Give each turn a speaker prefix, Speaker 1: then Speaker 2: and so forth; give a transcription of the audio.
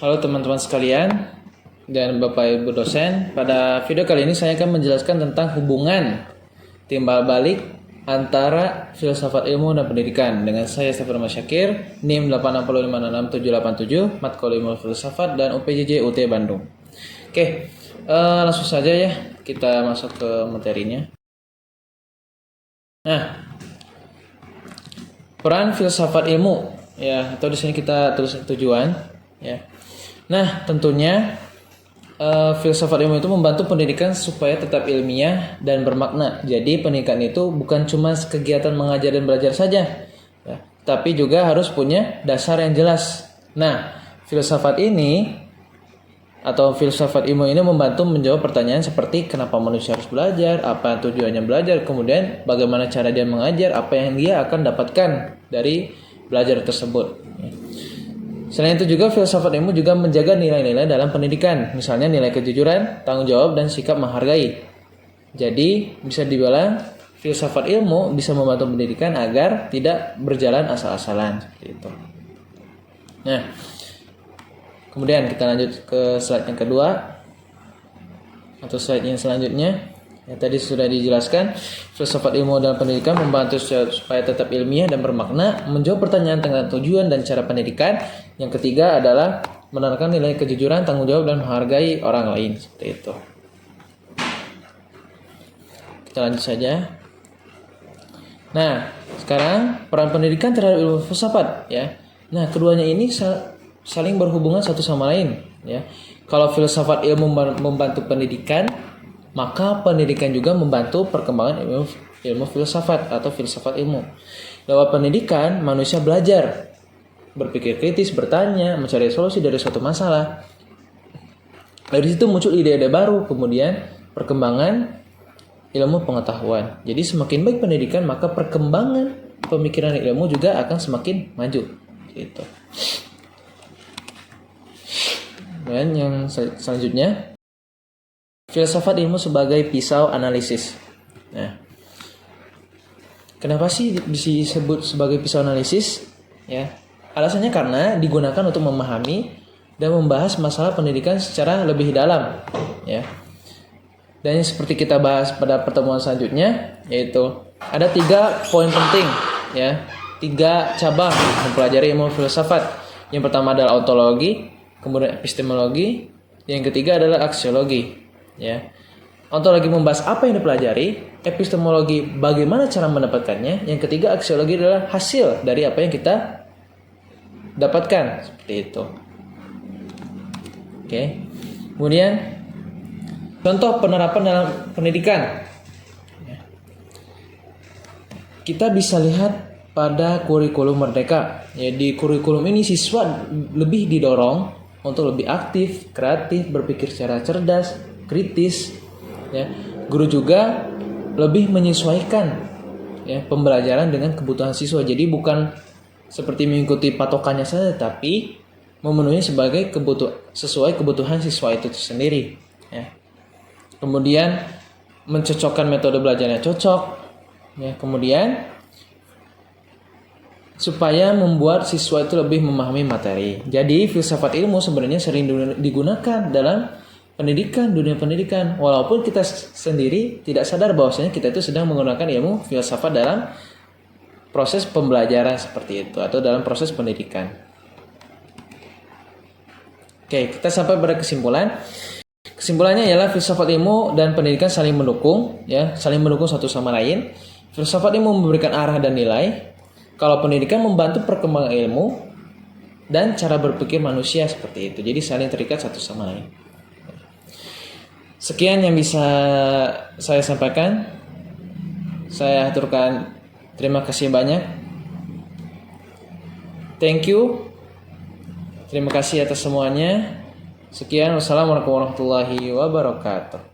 Speaker 1: Halo teman-teman sekalian dan Bapak Ibu dosen. Pada video kali ini saya akan menjelaskan tentang hubungan timbal balik antara filsafat ilmu dan pendidikan. Dengan saya Stefan Masyakir, NIM 865666787, Matkul Ilmu Filsafat dan UPJJ UT Bandung. Oke, langsung saja ya kita masuk ke materinya. Nah, peran filsafat ilmu ya, atau di sini kita tulis tujuan ya. Nah, tentunya filsafat ilmu itu membantu pendidikan supaya tetap ilmiah dan bermakna. Jadi pendidikan itu bukan cuma kegiatan mengajar dan belajar saja, ya, tapi juga harus punya dasar yang jelas. Nah, filsafat ini atau filsafat ilmu ini membantu menjawab pertanyaan seperti kenapa manusia harus belajar, apa tujuannya belajar, kemudian bagaimana cara dia mengajar, apa yang dia akan dapatkan dari belajar tersebut. Selain itu juga filsafat ilmu juga menjaga nilai-nilai dalam pendidikan, misalnya nilai kejujuran, tanggung jawab, dan sikap menghargai. Jadi bisa dibilang filsafat ilmu bisa membantu pendidikan agar tidak berjalan asal-asalan seperti itu. Nah, kemudian kita lanjut ke slide yang kedua atau slide yang selanjutnya. Ya, tadi sudah dijelaskan filsafat ilmu dan pendidikan membantu supaya tetap ilmiah dan bermakna, menjawab pertanyaan tentang tujuan dan cara pendidikan. Yang ketiga adalah menerapkan nilai kejujuran, tanggung jawab, dan menghargai orang lain seperti itu. Kita lanjut saja. Nah, sekarang peran pendidikan terhadap ilmu filsafat ya. Nah, keduanya ini saling berhubungan satu sama lain ya. Kalau filsafat ilmu membantu pendidikan, maka pendidikan juga membantu perkembangan ilmu filsafat atau filsafat ilmu. Lewat pendidikan, manusia belajar berpikir kritis, bertanya, mencari solusi dari suatu masalah. Dari situ muncul ide-ide baru, kemudian perkembangan ilmu pengetahuan. Jadi semakin baik pendidikan, maka perkembangan pemikiran ilmu juga akan semakin maju. Gitu. Dan yang selanjutnya, filsafat ilmu sebagai pisau analisis. Nah, kenapa sih disebut sebagai pisau analisis? Ya, alasannya karena digunakan untuk memahami dan membahas masalah pendidikan secara lebih dalam. Ya, dan yang seperti kita bahas pada pertemuan selanjutnya, yaitu ada 3 poin penting, ya, 3 cabang mempelajari ilmu filsafat. Yang pertama adalah ontologi, kemudian epistemologi, yang ketiga adalah aksiologi. Ya, ontologi membahas apa yang dipelajari, epistemologi bagaimana cara mendapatkannya, yang ketiga aksiologi adalah hasil dari apa yang kita dapatkan seperti itu. Oke. Kemudian contoh penerapan dalam pendidikan. Kita bisa lihat pada kurikulum Merdeka. Ya, di kurikulum ini siswa lebih didorong untuk lebih aktif, kreatif, berpikir secara cerdas, kritis, ya. Guru juga lebih menyesuaikan ya pembelajaran dengan kebutuhan siswa. Jadi bukan seperti mengikuti patokannya saja, tapi memenuhi sesuai kebutuhan siswa itu sendiri. Ya. Kemudian mencocokkan metode belajarnya cocok. Ya. Kemudian supaya membuat siswa itu lebih memahami materi. Jadi filsafat ilmu sebenarnya sering digunakan dalam dunia pendidikan, walaupun kita sendiri tidak sadar bahwasanya kita itu sedang menggunakan ilmu filsafat dalam proses pembelajaran seperti itu atau dalam proses pendidikan. Oke, kita sampai pada kesimpulan. Kesimpulannya ialah filsafat ilmu dan pendidikan saling mendukung, ya, saling mendukung satu sama lain. Filsafat ilmu memberikan arah dan nilai, kalau pendidikan membantu perkembangan ilmu dan cara berpikir manusia seperti itu. Jadi saling terikat satu sama lain. Sekian yang bisa saya sampaikan. Saya aturkan terima kasih banyak. Thank you. Terima kasih atas semuanya. Sekian. Wassalamualaikum warahmatullahi wabarakatuh.